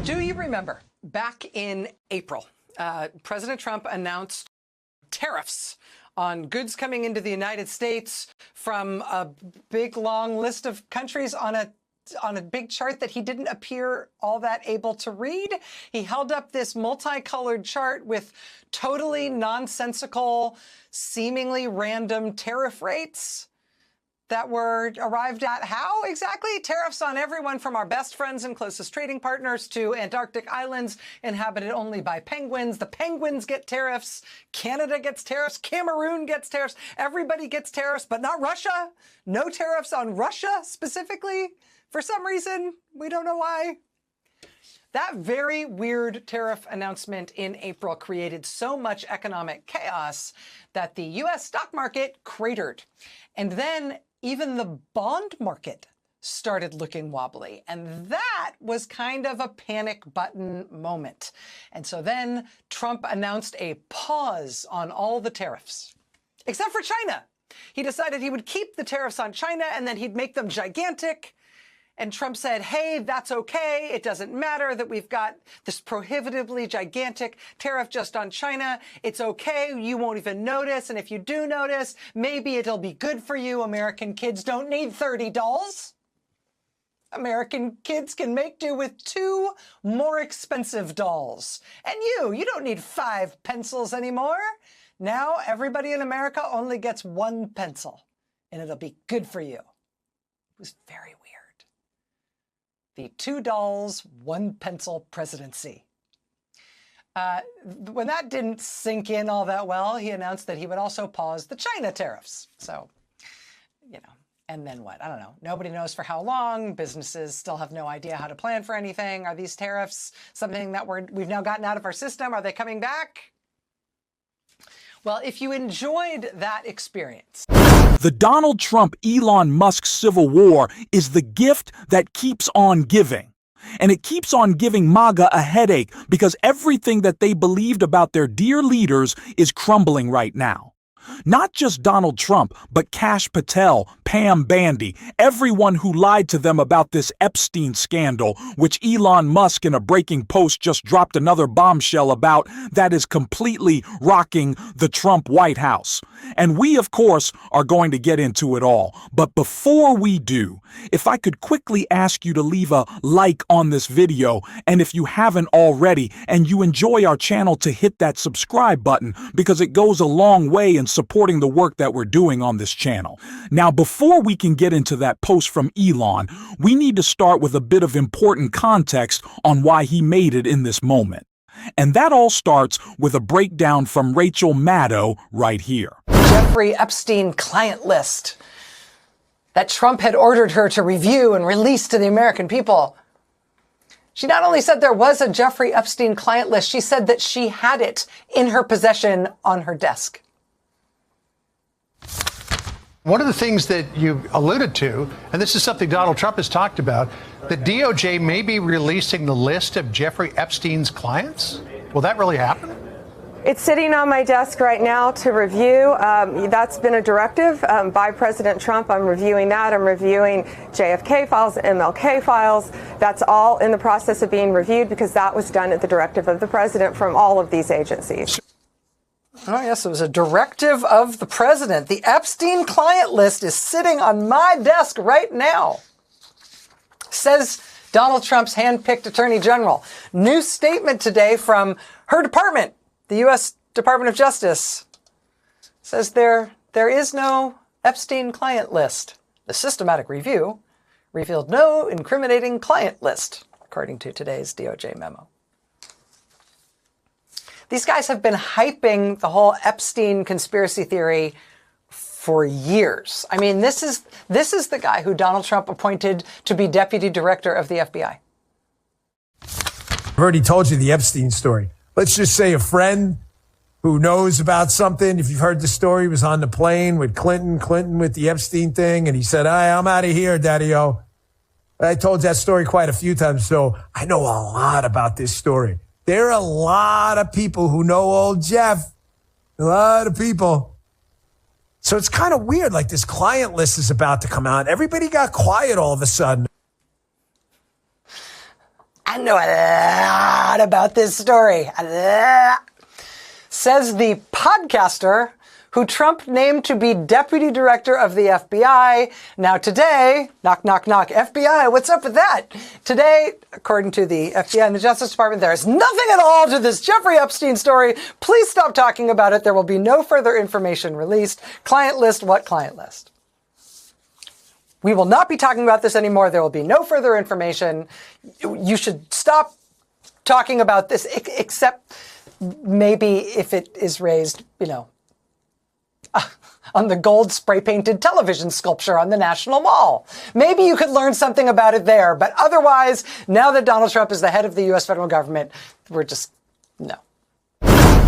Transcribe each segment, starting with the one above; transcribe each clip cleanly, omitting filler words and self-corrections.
Do you remember back in April, President Trump announced tariffs on goods coming into the United States from a big, long list of countries on a big chart that he didn't appear all that able to read? He held up this multicolored chart with totally nonsensical, seemingly random tariff rates that were arrived at. How exactly? Tariffs on everyone from our best friends and closest trading partners to Antarctic islands inhabited only by penguins. The penguins get tariffs. Canada gets tariffs. Cameroon gets tariffs. Everybody gets tariffs, but not Russia. No tariffs on Russia specifically. For some reason, we don't know why. That very weird tariff announcement in April created so much economic chaos that the US stock market cratered. And then even the bond market started looking wobbly. And that was kind of a panic button moment. And so then Trump announced a pause on all the tariffs, except for China. He decided he would keep the tariffs on China and then he'd make them gigantic. And Trump said, hey, that's okay. It doesn't matter that we've got this prohibitively gigantic tariff just on China. It's okay. You won't even notice. And if you do notice, maybe it'll be good for you. American kids don't need 30 dolls. American kids can make do with 2 more expensive dolls. And you don't need 5 pencils anymore. Now everybody in America only gets 1 pencil, and it'll be good for you. It was very weird. The 2 dolls, 1 pencil presidency. When that didn't sink in all that well, he announced that he would also pause the China tariffs. So, and then what? I don't know. Nobody knows for how long. Businesses still have no idea how to plan for anything. Are these tariffs something that we've now gotten out of our system? Are they coming back? Well, if you enjoyed that experience. The Donald Trump-Elon Musk civil war is the gift that keeps on giving. And it keeps on giving MAGA a headache because everything that they believed about their dear leaders is crumbling right now. Not just Donald Trump, but Kash Patel, Pam Bandy, everyone who lied to them about this Epstein scandal, which Elon Musk in a breaking post just dropped another bombshell about, that is completely rocking the Trump White House. And we, of course, are going to get into it all. But before we do, if I could quickly ask you to leave a like on this video, and if you haven't already, and you enjoy our channel, to hit that subscribe button, because it goes a long way in supporting the work that we're doing on this channel. Now, before we can get into that post from Elon, we need to start with a bit of important context on why he made it in this moment. And that all starts with a breakdown from Rachel Maddow right here. Jeffrey Epstein client list that Trump had ordered her to review and release to the American people. She not only said there was a Jeffrey Epstein client list, she said that she had it in her possession on her desk. One of the things that you alluded to, and this is something Donald Trump has talked about, the DOJ may be releasing the list of Jeffrey Epstein's clients. Will that really happen? It's sitting on my desk right now to review. That's been a directive by President Trump. I'm reviewing that. I'm reviewing JFK files, MLK files. That's all in the process of being reviewed because that was done at the directive of the president from all of these agencies. Oh, yes, it was a directive of the president. The Epstein client list is sitting on my desk right now, says Donald Trump's hand-picked attorney general. New statement today from her department, the U.S. Department of Justice, says there is no Epstein client list. The systematic review revealed no incriminating client list, according to today's DOJ memo. These guys have been hyping the whole Epstein conspiracy theory for years. I mean, this is the guy who Donald Trump appointed to be deputy director of the FBI. I've already told you the Epstein story. Let's just say a friend who knows about something, if you've heard the story, was on the plane with Clinton with the Epstein thing, and he said, "Hey, I'm out of here, Daddy-o." I told that story quite a few times, so I know a lot about this story. There are a lot of people who know old Jeff. A lot of people. So it's kind of weird, like this client list is about to come out. Everybody got quiet all of a sudden. I know a lot about this story. A lot. Says the podcaster who Trump named to be deputy director of the FBI. Now today, knock, knock, knock, FBI, what's up with that? Today, according to the FBI and the Justice Department, there is nothing at all to this Jeffrey Epstein story. Please stop talking about it. There will be no further information released. Client list, what client list? We will not be talking about this anymore. There will be no further information. You should stop talking about this, except maybe if it is raised, on the gold spray-painted television sculpture on the National Mall. Maybe you could learn something about it there, but otherwise, now that Donald Trump is the head of the U.S. federal government, we're just, no.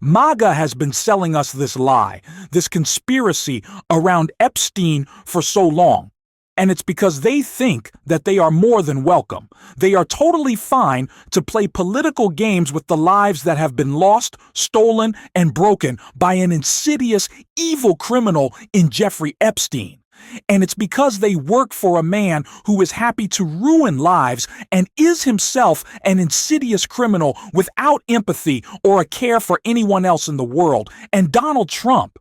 MAGA has been selling us this lie, this conspiracy around Epstein for so long. And it's because they think that they are more than welcome. They are totally fine to play political games with the lives that have been lost, stolen, and broken by an insidious, evil criminal in Jeffrey Epstein. And it's because they work for a man who is happy to ruin lives and is himself an insidious criminal without empathy or a care for anyone else in the world. And Donald Trump.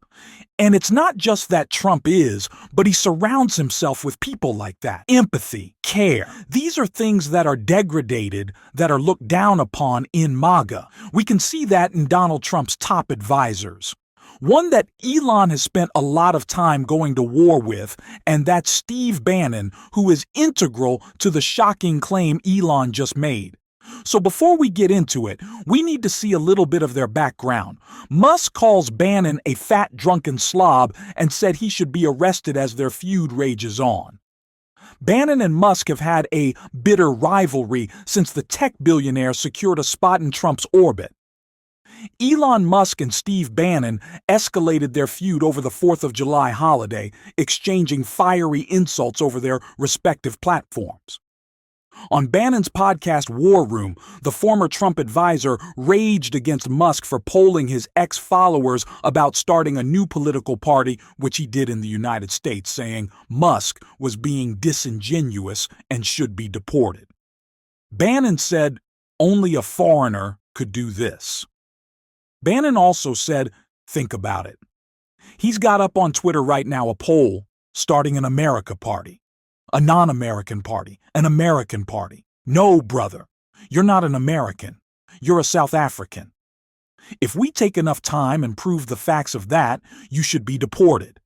And it's not just that Trump is, but he surrounds himself with people like that. Empathy, care. These are things that are degraded, that are looked down upon in MAGA. We can see that in Donald Trump's top advisors. One that Elon has spent a lot of time going to war with, and that's Steve Bannon, who is integral to the shocking claim Elon just made. So before we get into it, we need to see a little bit of their background. Musk calls Bannon a fat, drunken slob and said he should be arrested as their feud rages on. Bannon and Musk have had a bitter rivalry since the tech billionaire secured a spot in Trump's orbit. Elon Musk and Steve Bannon escalated their feud over the 4th of July holiday, exchanging fiery insults over their respective platforms. On Bannon's podcast War Room, the former Trump advisor raged against Musk for polling his ex-followers about starting a new political party, which he did in the United States, saying Musk was being disingenuous and should be deported. Bannon said only a foreigner could do this. Bannon also said, think about it. He's got up on Twitter right now a poll starting an America party. A non-American party, an American party. No, brother, you're not an American. You're a South African. If we take enough time and prove the facts of that, you should be deported,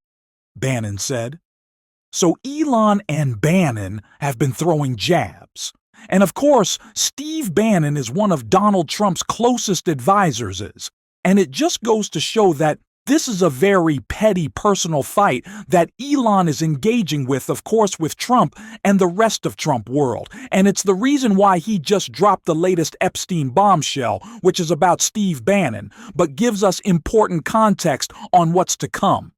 Bannon said. So Elon and Bannon have been throwing jabs. And of course, Steve Bannon is one of Donald Trump's closest advisors. And it just goes to show that this is a very petty personal fight that Elon is engaging with, of course, with Trump and the rest of Trump world. And it's the reason why he just dropped the latest Epstein bombshell, which is about Steve Bannon, but gives us important context on what's to come.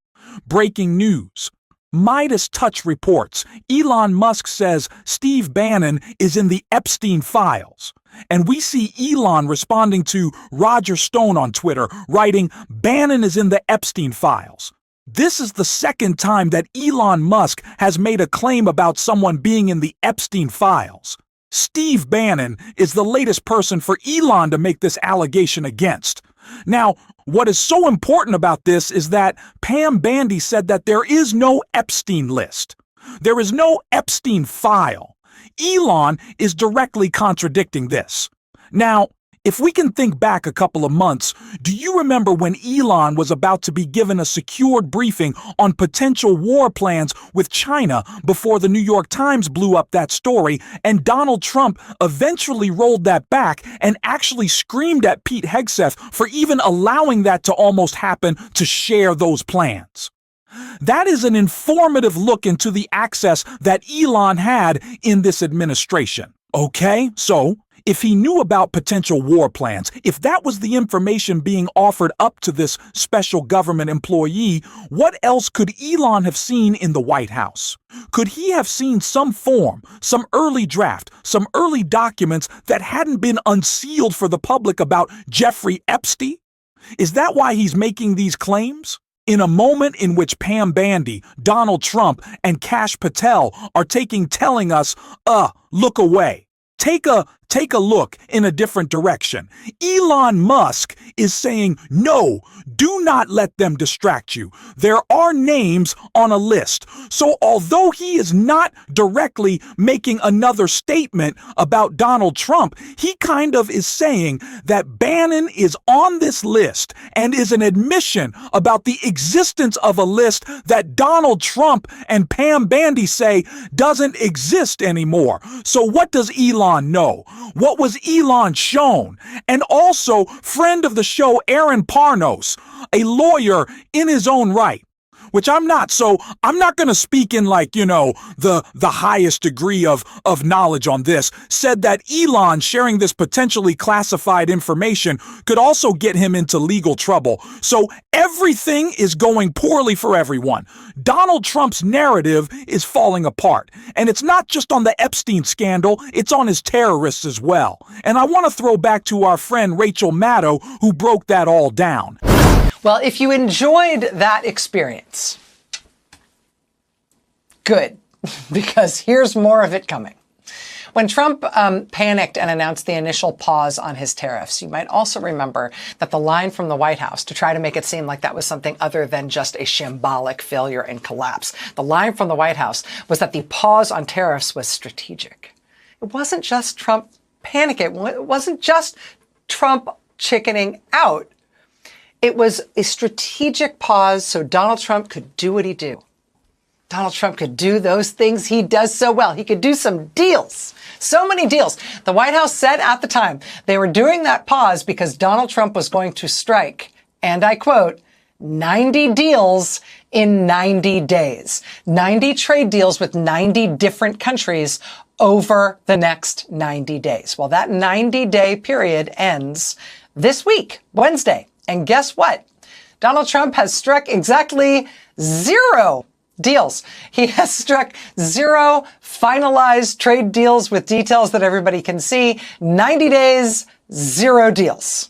Breaking news. Midas Touch reports Elon Musk says Steve Bannon is in the Epstein files. And we see Elon responding to Roger Stone on Twitter, writing, Bannon is in the Epstein files. This is the second time that Elon Musk has made a claim about someone being in the Epstein files. Steve Bannon is the latest person for Elon to make this allegation against. Now, what is so important about this is that Pam Bandy said that there is no Epstein list. There is no Epstein file. Elon is directly contradicting this. Now, if we can think back a couple of months, do you remember when Elon was about to be given a secured briefing on potential war plans with China before the New York Times blew up that story, and Donald Trump eventually rolled that back and actually screamed at Pete Hegseth for even allowing that to almost happen to share those plans? That is an informative look into the access that Elon had in this administration. Okay, so if he knew about potential war plans, if that was the information being offered up to this special government employee, what else could Elon have seen in the White House? Could he have seen some form, some early draft, some early documents that hadn't been unsealed for the public about Jeffrey Epstein? Is that why he's making these claims? In a moment in which Pam Bandy, Donald Trump, and Kash Patel are telling us, look away. Take a take a look in a different direction. Elon Musk is saying, no, do not let them distract you. There are names on a list. So although he is not directly making another statement about Donald Trump, he kind of is saying that Bannon is on this list and is an admission about the existence of a list that Donald Trump and Pam Bandy say doesn't exist anymore. So what does Elon know? What was Elon shown? And also, friend of the show, Aaron Parnos, a lawyer in his own right, which I'm not. So I'm not going to speak in the highest degree of knowledge on this, said that Elon sharing this potentially classified information could also get him into legal trouble. So everything is going poorly for everyone. Donald Trump's narrative is falling apart. And it's not just on the Epstein scandal, it's on his terrorists as well. And I want to throw back to our friend Rachel Maddow, who broke that all down. Well, if you enjoyed that experience, good, because here's more of it coming. When Trump panicked and announced the initial pause on his tariffs, you might also remember that the line from the White House, to try to make it seem like that was something other than just a shambolic failure and collapse, the line from the White House was that the pause on tariffs was strategic. It wasn't just Trump panicking. It wasn't just Trump chickening out. It was a strategic pause so Donald Trump could do what he do. Donald Trump could do those things he does so well. He could do some deals. So many deals. The White House said at the time they were doing that pause because Donald Trump was going to strike, and I quote, 90 deals in 90 days. 90 trade deals with 90 different countries over the next 90 days. Well, that 90-day period ends this week, Wednesday. And guess what? Donald Trump has struck exactly 0 deals. He has struck 0 finalized trade deals with details that everybody can see. 90 days, 0 deals.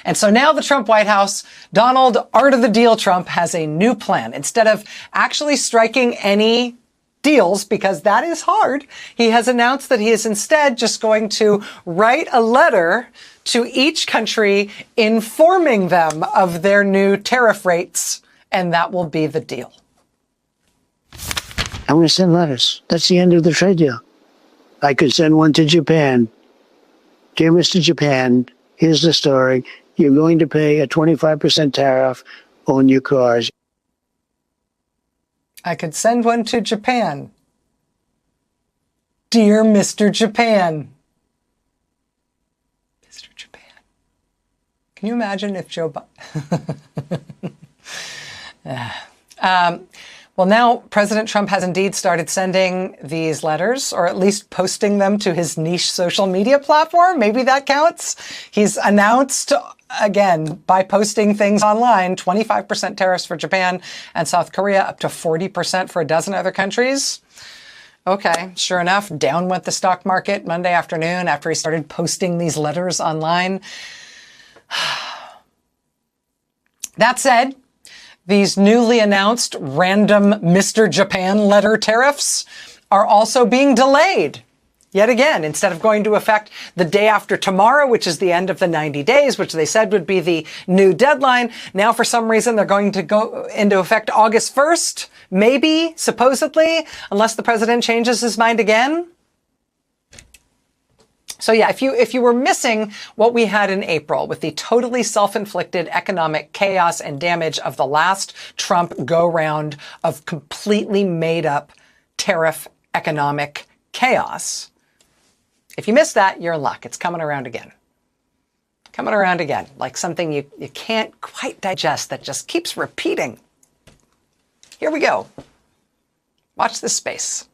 And so now the Trump White House, Donald Art of the Deal Trump, has a new plan. Instead of actually striking any deals, because that is hard, he has announced that he is instead just going to write a letter to each country informing them of their new tariff rates, and that will be the deal. I'm going to send letters. That's the end of the trade deal. I could send one to Japan. Dear Mr. Japan, here's the story. You're going to pay a 25% tariff on your cars. I could send one to Japan. Dear Mr. Japan. Mr. Japan. Can you imagine if Joe Biden... Well, now President Trump has indeed started sending these letters, or at least posting them to his niche social media platform. Maybe that counts. He's announced, again, by posting things online, 25% tariffs for Japan and South Korea, up to 40% for a dozen other countries. Okay, sure enough, down went the stock market Monday afternoon after he started posting these letters online. That said, these newly announced random Mr. Japan letter tariffs are also being delayed. Yet again, instead of going to effect the day after tomorrow, which is the end of the 90 days, which they said would be the new deadline, now for some reason they're going to go into effect August 1st, maybe, supposedly, unless the president changes his mind again. So yeah, if you were missing what we had in April with the totally self-inflicted economic chaos and damage of the last Trump go-round of completely made-up tariff economic chaos, if you missed that, you're in luck. It's coming around again. Coming around again, like something you can't quite digest that just keeps repeating. Here we go. Watch this space.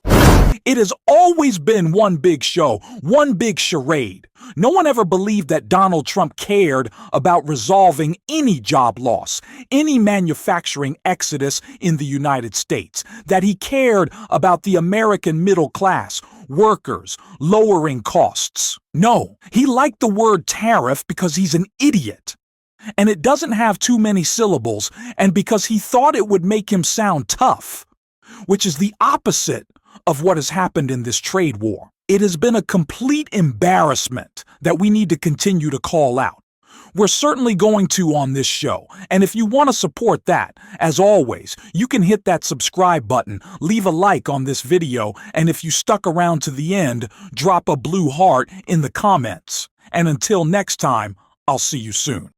It has always been one big show, one big charade. No one ever believed that Donald Trump cared about resolving any job loss, any manufacturing exodus in the United States, that he cared about the American middle class, workers, lowering costs. No, he liked the word tariff because he's an idiot. And it doesn't have too many syllables, and because he thought it would make him sound tough, which is the opposite of what has happened in this trade war. It has been a complete embarrassment that we need to continue to call out. We're certainly going to on this show, and if you want to support that, as always, you can hit that subscribe button, leave a like on this video, and if you stuck around to the end, drop a blue heart in the comments. And until next time, I'll see you soon.